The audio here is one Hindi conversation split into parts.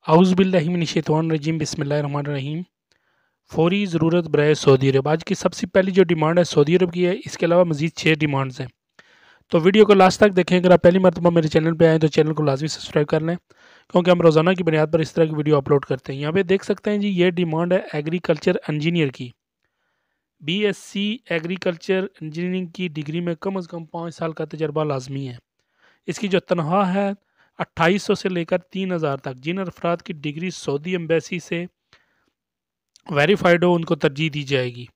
औज़ुबिल्लाहिमिनश्शैतानिर्रजीम बिस्मिल्लाहिर्रहमानिर्रहीम। फ़ौरी ज़रूरत बराए सऊदी अरब। आज की सबसे पहली जो डिमांड है सऊदी अरब की है। इसके अलावा मज़ीद 6 डिमांड्स हैं, तो वीडियो को लास्ट तक देखें। अगर आप पहली मरतबा मेरे चैनल पे आएँ तो चैनल को लाजमी सब्सक्राइब कर लें, क्योंकि हम रोज़ाना की बुनियाद पर इस तरह की वीडियो अपलोड करते हैं। यहाँ पे देख सकते हैं जी, ये डिमांड है एग्रीकल्चर इंजीनियर की। BSc एग्रीकल्चर इंजीनियरिंग की डिग्री में कम अज़ कम 5 साल का तजर्बा लाजमी है। इसकी जो तनख्वाह है 2800 से लेकर 3000 तक। जिन अफराद की डिग्री सऊदी एम्बेसी से वेरीफाइड हो उनको तरजीह दी जाएगी।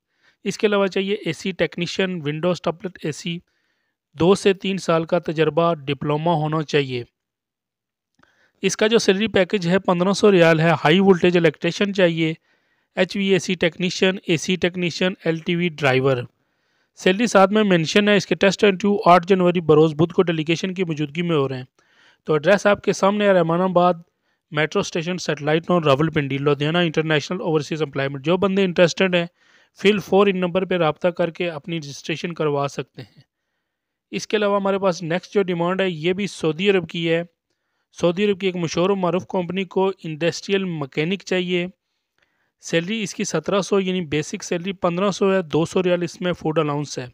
इसके अलावा चाहिए AC टेक्नीशियन, विंडोज टॉपलेट AC, 2 से 3 साल का तजर्बा, डिप्लोमा होना चाहिए। इसका जो सैलरी पैकेज है 1500 रियाल है। हाई वोल्टेज इलेक्ट्रिशियन चाहिए, HVAC technician, AC technician, LTV driver. Salary साथ में मेंशन है। इसके टेस्ट इंटरव्यू 8 जनवरी बरोज़ बुध को डेलीगेशन की मौजूदगी में हो रहे हैं। तो एड्रेस आपके सामने है, Rahmanabad metro station, satellite town, Rawalpindi, Ludhiana international overseas employment. जो बंदे इंटरेस्टेड हैं फिल 4 इन नंबर पर रब्ता करके अपनी रजिस्ट्रेशन करवा सकते हैं। इसके अलावा हमारे पास नेक्स्ट जो डिमांड है ये भी सऊदी अरब की है। सऊदी अरब की एक मशहूर और मारूफ कंपनी को इंडस्ट्रियल मैकेनिक चाहिए। सैलरी इसकी 1700 यानी बेसिक सैलरी 1500 है। 200 रियाल इसमें फूड अलाउंस है।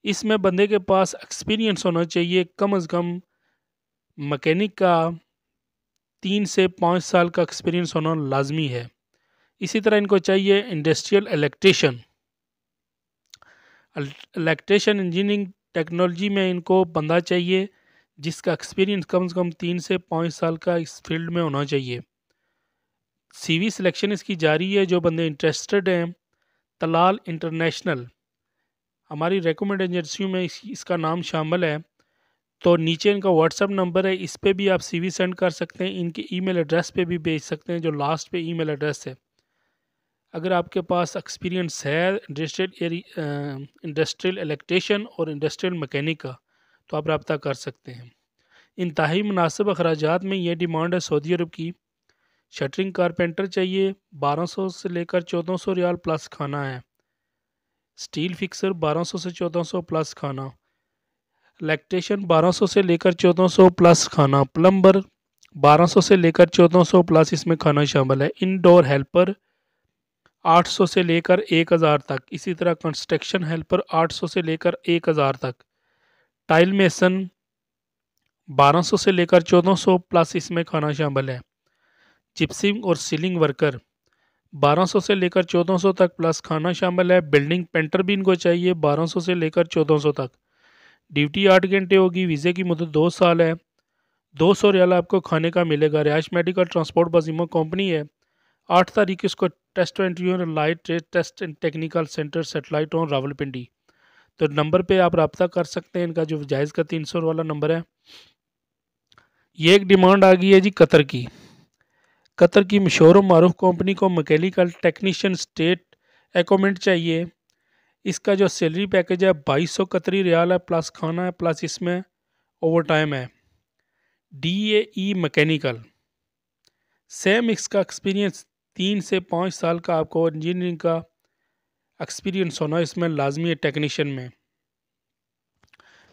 इसमें बंदे के पास एक्सपीरियंस होना चाहिए, कम अज़ कम मैकेनिक का 3 से 5 साल का एक्सपीरियंस होना लाजमी है। इसी तरह इनको चाहिए industrial electrician. Electrician engineering technology में इनको बंदा चाहिए जिसका एक्सपीरियंस कम से कम 3 से 5 साल का इस फील्ड में होना चाहिए। CV सिलेक्शन इसकी जारी है। जो बंदे इंटरेस्टेड हैं, तलाल इंटरनेशनल हमारी रेकमेंड एजेंसियों में इसका नाम शामिल है। तो नीचे इनका व्हाट्सअप नंबर है, इस पे भी आप CV सेंड कर सकते हैं। इनके ईमेल एड्रेस पे भी भेज सकते हैं, जो लास्ट पे ईमेल एड्रेस है। अगर आपके पास एक्सपीरियंस है इंडस्ट्रियल इलेक्ट्रिशियन और इंडस्ट्रियल मैकेनिक का, तो आप रब्ता कर सकते हैं। इंतहाई मुनासिब अखराजात में ये डिमांड है सऊदी अरब की। शटरिंग कारपेंटर चाहिए, 1200 से लेकर 1400 रियाल प्लस खाना है। स्टील फिक्सर 1200 से 1400 प्लस खाना। इलेक्ट्रिशियन 1200 से लेकर 1400 प्लस खाना। प्लम्बर 1200 से लेकर 1400 प्लस इसमें खाना शामिल है। इंडोर हेल्पर 800 से लेकर 1000 तक। इसी तरह कंस्ट्रक्शन हेल्पर 800 से लेकर 1000 तक। टाइल मेसन 1200 से लेकर 1400 प्लस इसमें खाना शामिल है। जिप्सिंग और सीलिंग वर्कर 1200 से लेकर 1400 तक प्लस खाना शामिल है। बिल्डिंग पेंटर भी इनको चाहिए, 1200 से लेकर 1400 तक। ड्यूटी 8 घंटे होगी। वीज़े की मुद्दत 2 साल है। 200 रियाल आपको खाने का मिलेगा। रिहाइश मेडिकल ट्रांसपोर्ट बजीमा कंपनी है। 8 तारीख इसको test interview light trade test and technical centre, satellite town, Rawalpindi. तो नंबर पे आप रब्ता कर सकते हैं। इनका जो जायज़ का 300 वाला नंबर है। ये एक डिमांड आ गई है जी कतर की। कतर की मशहूर मारूफ कंपनी को मैकेनिकल टेक्नीशियन स्टेट एक्वायरमेंट चाहिए। इसका जो सैलरी पैकेज है 2200 कतरी रियाल है, प्लस खाना है, प्लस इसमें ओवर टाइम है। DAE mechanical same. इसका एक्सपीरियंस 3 से 5 साल का आपको इंजीनियरिंग का एक्सपीरियंस होना इसमें लाजमी है। टेक्नीशियन में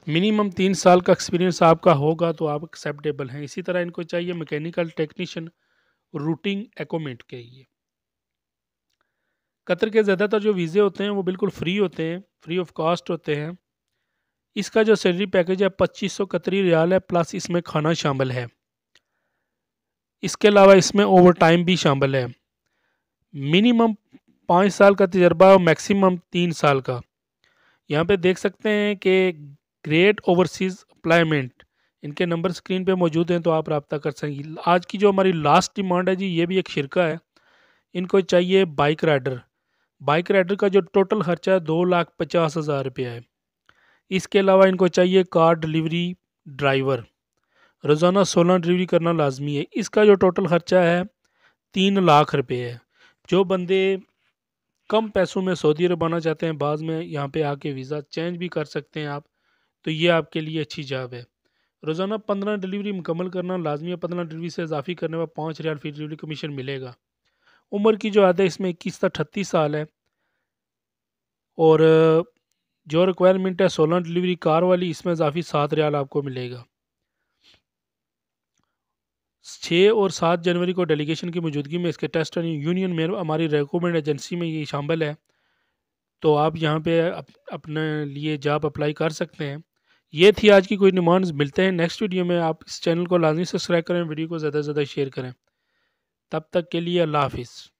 मिनिमम 3 साल का एक्सपीरियंस आपका होगा तो आप एक्सेप्टेबल हैं। इसी तरह इनको चाहिए मैकेनिकल टेक्नीशियन रूटिंग एक्वायरमेंट के लिए। कतर के ज़्यादातर जो वीज़े होते हैं वो बिल्कुल फ्री होते हैं, फ्री ऑफ कॉस्ट होते हैं। इसका जो सैलरी पैकेज है 2500 कतरी रियाल है, प्लस इसमें खाना शामिल है। इसके अलावा इसमें ओवर टाइम भी शामिल है। मिनिमम 5 साल का तजर्बा और मैक्सिमम 3 साल का। यहाँ पे देख सकते हैं कि ग्रेट ओवरसीज़ एम्प्लॉयमेंट, इनके नंबर स्क्रीन पे मौजूद हैं, तो आप रब्ता कर सकेंगे। आज की जो हमारी लास्ट डिमांड है जी, ये भी एक शिरका है। इनको चाहिए बाइक राइडर। बाइक राइडर का जो टोटल खर्चा है 2,50,000 रुपया है। इसके अलावा इनको चाहिए कार डिलीवरी ड्राइवर, रोज़ाना 16 डिलीवरी करना लाजमी है। इसका जो टोटल खर्चा है 3 लाख रुपये है। जो बंदे कम पैसों में सऊदी अरब आना चाहते हैं, बाद में यहाँ पे आके वीज़ा चेंज भी कर सकते हैं आप, तो ये आपके लिए अच्छी जॉब है। रोज़ाना 15 डिलीवरी मुकम्मल करना लाजमी है। 15 डिलीवरी से इजाफी करने पर 5 रियाल फी डिलीवरी कमीशन मिलेगा। उम्र की जो हद है इसमें 21 से 38 साल है। और जो रिक्वायरमेंट है 16 डिलीवरी कार वाली, इसमें इजाफी 7 रियाल आपको मिलेगा। 6 और 7 जनवरी को डेलीगेशन की मौजूदगी में इसके टेस्ट और यूनियन में हमारी रिक्रूटमेंट एजेंसी में ये शामिल है। तो आप यहाँ पे अपने लिए जॉब अप्लाई कर सकते हैं। ये थी आज की कोई डिमांड्स। मिलते हैं नेक्स्ट वीडियो में। आप इस चैनल को लाजमी सब्सक्राइब करें, वीडियो को ज़्यादा से ज़्यादा शेयर करें। तब तक के लिए अल्लाह हाफिज़।